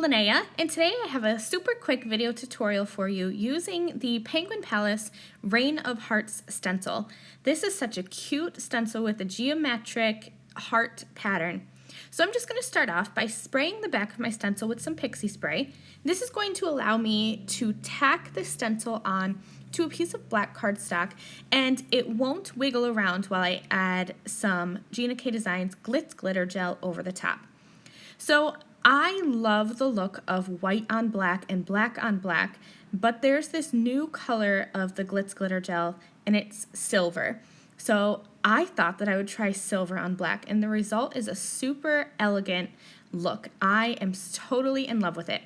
Lynnea, and today I have a super quick video tutorial for you using the Penguin Palace Rain of Hearts stencil. This is such a cute stencil with a geometric heart pattern. So I'm just going to start off by spraying the back of my stencil with some pixie spray. This is going to allow me to tack the stencil on to a piece of black cardstock, and it won't wiggle around while I add some Gina K Designs Glitz Glitter Gel over the top. So I love the look of white on black and black on black, but there's this new color of the Glitz Glitter Gel, and it's silver. So I thought that I would try silver on black, and the result is a super elegant look. I am totally in love with it.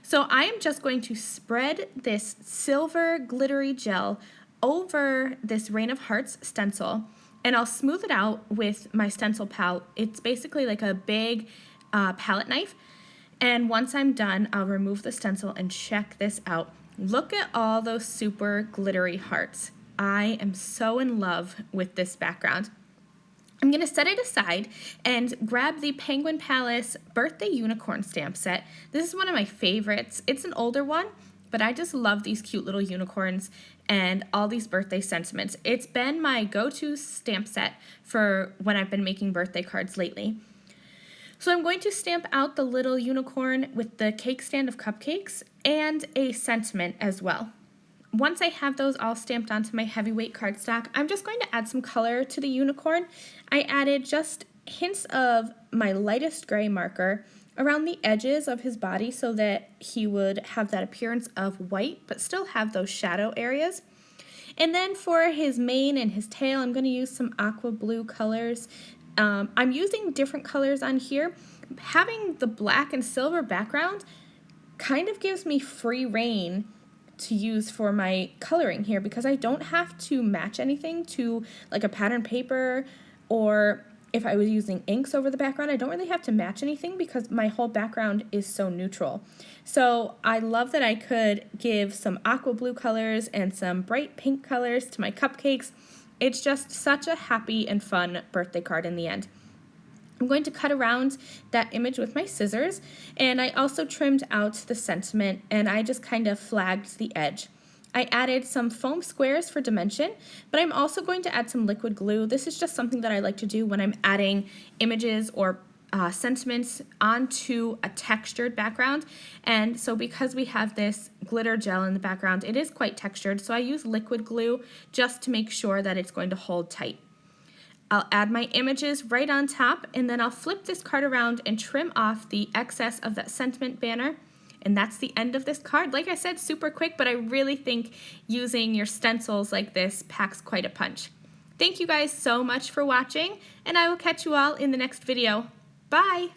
So I am just going to spread this silver glittery gel over this Rain of Hearts stencil, and I'll smooth it out with my stencil pal. It's basically like a big palette knife, and once I'm done, I'll remove the stencil and check this out. Look at all those super glittery hearts. I am so in love with this background. I'm going to set it aside and grab the Penguin Palace Birthday Unicorn stamp set. This is one of my favorites. It's an older one, but I just love these cute little unicorns and all these birthday sentiments. It's been my go-to stamp set for when I've been making birthday cards lately. So I'm going to stamp out the little unicorn with the cake stand of cupcakes and a sentiment as well. Once I have those all stamped onto my heavyweight cardstock, I'm just going to add some color to the unicorn. I added just hints of my lightest gray marker around the edges of his body so that he would have that appearance of white but still have those shadow areas. And then for his mane and his tail, I'm going to use some aqua blue colors. I'm using different colors on here. Having the black and silver background kind of gives me free reign to use for my coloring here because I don't have to match anything to like a pattern paper, or if I was using inks over the background, I don't really have to match anything because my whole background is so neutral. So I love that I could give some aqua blue colors and some bright pink colors to my cupcakes. It's just such a happy and fun birthday card in the end. I'm going to cut around that image with my scissors, and I also trimmed out the sentiment, and I just kind of flagged the edge. I added some foam squares for dimension, but I'm also going to add some liquid glue. This is just something that I like to do when I'm adding images or sentiments onto a textured background. And so because we have this glitter gel in the background, it is quite textured, so I use liquid glue just to make sure that it's going to hold tight. I'll add my images right on top, and then I'll flip this card around and trim off the excess of that sentiment banner. And that's the end of this card. Like I said, super quick, but I really think using your stencils like this packs quite a punch. Thank you guys so much for watching, and I will catch you all in the next video. Bye!